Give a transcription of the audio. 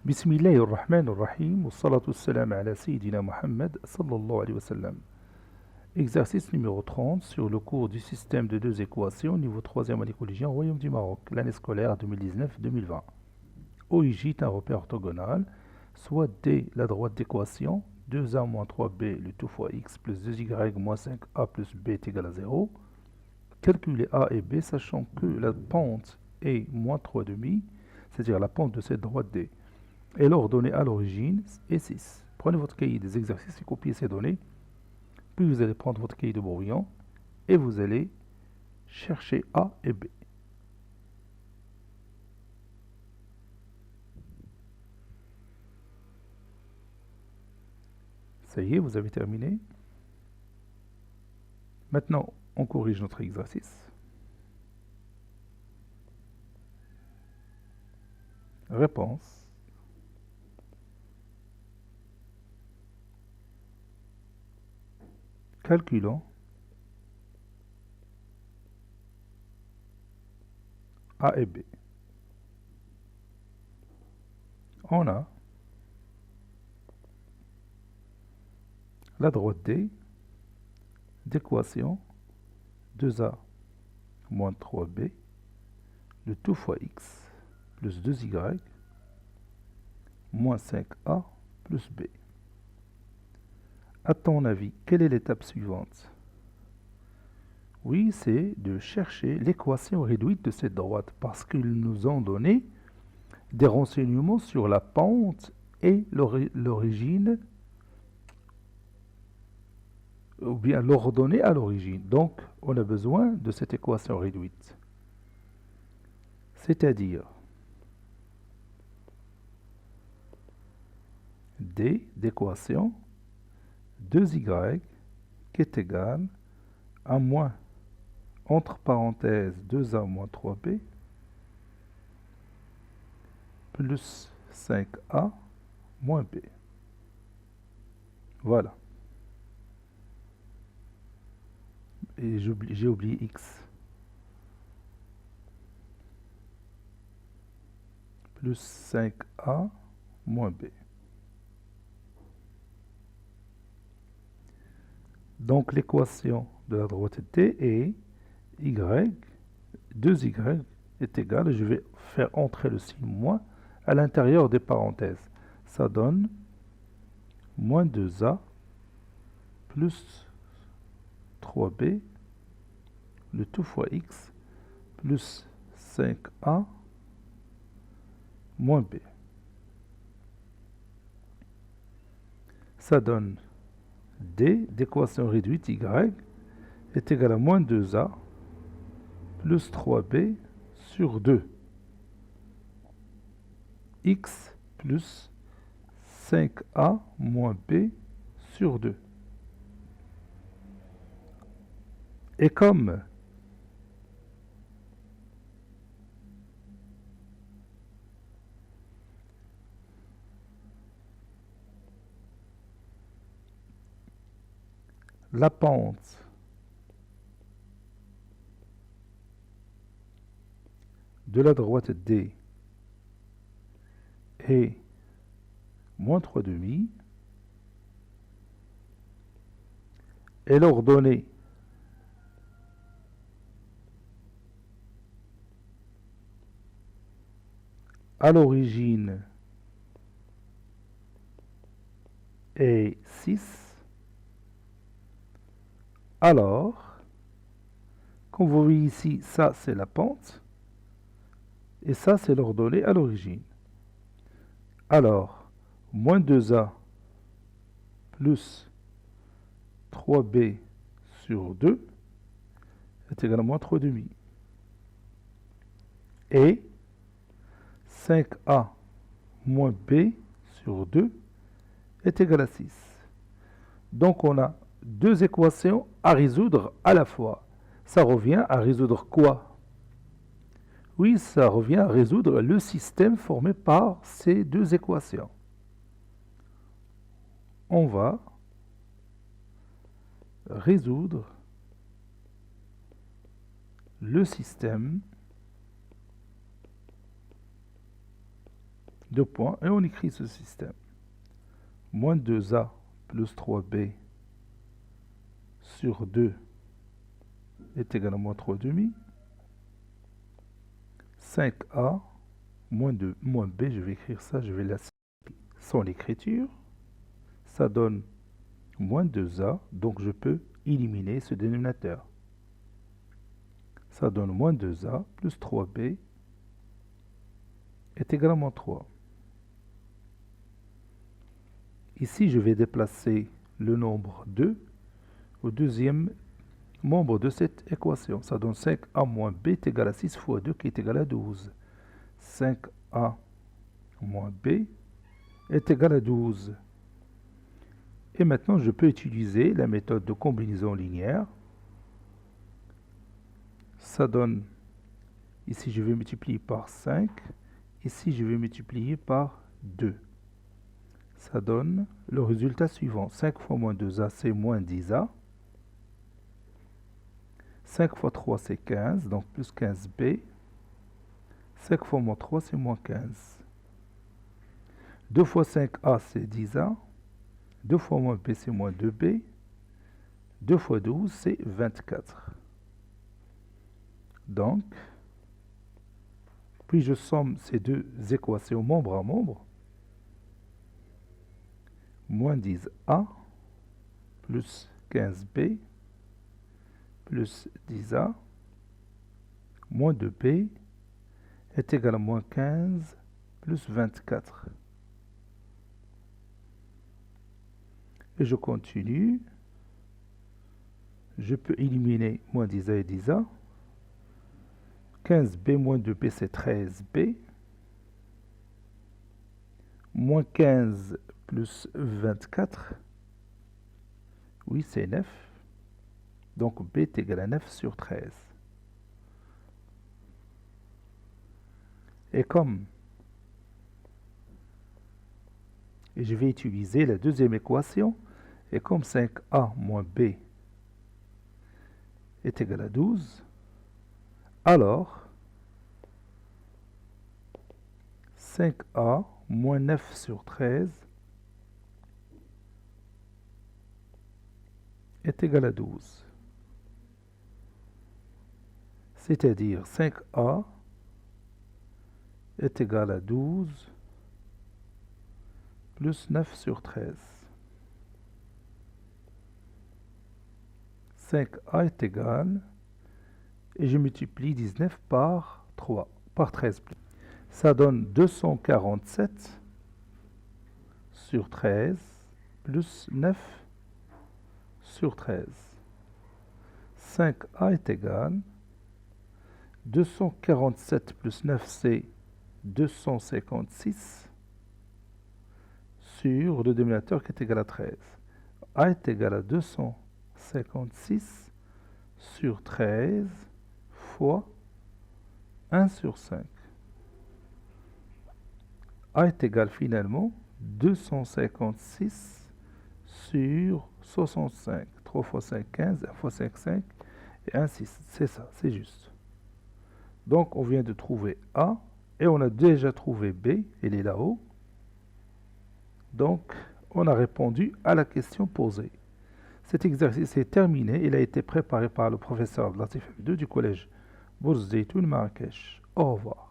Bismillahirrahmanirrahim, wa salatu wassalam ala Sayyidina Muhammad sallallahu alayhi wa sallam. Exercice numéro 30 sur le cours du système de deux équations, niveau 3e à l'école Royaume du Maroc, l'année scolaire 2019-2020. OIJ est un repère orthogonal, soit D, la droite d'équation, 2a moins 3b, le tout fois x plus 2y moins 5a plus b est égal à 0. Calculer a et b, sachant que la pente est moins 3 demi, c'est-à-dire la pente de cette droite D. Et l'ordonnée à l'origine est 6. Prenez votre cahier des exercices et copiez ces données. Puis vous allez prendre votre cahier de brouillon et vous allez chercher A et B. Ça y est, vous avez terminé. Maintenant, on corrige notre exercice. Réponse. Calculons A et B. On a la droite D d'équation 2a moins 3b, le tout fois x plus 2y moins 5a plus b. À ton avis, quelle est l'étape suivante? Oui, c'est de chercher l'équation réduite de cette droite parce qu'ils nous ont donné des renseignements sur la pente et l'origine, ou bien l'ordonnée à l'origine. Donc, on a besoin de cette équation réduite. C'est-à-dire D d'équation 2y qui est égal à moins, entre parenthèses, 2a moins 3b plus 5a moins b. Voilà. Et j'ai oublié x. Plus 5a moins b. Donc l'équation de la droite T est y, 2y est égal, je vais faire entrer le signe moins à l'intérieur des parenthèses. Ça donne moins 2a plus 3b, le tout fois x, plus 5a moins b. Ça donne D d'équation réduite y est égal à moins 2a plus 3b sur 2 x plus 5a moins b sur 2. Et comme la pente de la droite D est moins 3 demi, et l'ordonnée à l'origine est 6, alors, comme vous voyez ici, ça c'est la pente, et ça c'est l'ordonnée à l'origine. Alors, moins 2a plus 3b sur 2 est égal à moins 3 demi. Et 5a moins b sur 2 est égal à 6. Donc on a deux équations à résoudre à la fois. Ça revient à résoudre quoi? Oui, ça revient à résoudre le système formé par ces deux équations. On va résoudre le système Deux points, et on écrit ce système. Moins 2a plus 3b sur 2 est égal à moins 3 demi. 5a moins b, je vais écrire ça, je vais laisser sans l'écriture. Ça donne moins 2a, donc je peux éliminer ce dénominateur. Ça donne moins 2a plus 3b est égal à moins 3. Ici, je vais déplacer le nombre 2 au deuxième membre de cette équation. Ça donne 5a moins b est égal à 6 fois 2 qui est égal à 12. 5a moins b est égal à 12. Et maintenant, je peux utiliser la méthode de combinaison linéaire. Ça donne, ici je vais multiplier par 5, ici je vais multiplier par 2. Ça donne le résultat suivant. 5 fois moins 2a, c'est moins 10a. 5 fois 3, c'est 15, donc plus 15b. 5 fois moins 3, c'est moins 15. 2 fois 5a, c'est 10a. 2 fois moins b, c'est moins 2b. 2 fois 12, c'est 24. Donc, puis je somme ces deux équations membre à membre. Moins 10a plus 15b plus 10a moins 2b est égal à moins 15 plus 24. Et je continue. Je peux éliminer moins 10a et 10a. 15b moins 2b, c'est 13b. Moins 15 plus 24, oui, c'est 9. Donc b est égal à 9 sur 13. Et je vais utiliser la deuxième équation, et comme 5a moins b est égal à 12, alors 5a moins 9 sur 13 est égal à 12. C'est-à-dire 5a est égal à 12 plus 9 sur 13. 5a est égal, et je multiplie 19 par 3, par 13. Ça donne 247 sur 13 plus 9 sur 13. 5a est égal, 247 plus 9, c'est 256 sur le dénominateur qui est égal à 13. a est égal à 256 sur 13 fois 1 sur 5. a est égal finalement 256 sur 65. 3 fois 5, 15, 1 fois 5, 5, et 1, 6. C'est ça, c'est juste. Donc, on vient de trouver A, et on a déjà trouvé B, elle est là-haut. Donc, on a répondu à la question posée. Cet exercice est terminé, il a été préparé par le professeur Latif F2 du collège Bourz Zeytoun Marrakech. Au revoir.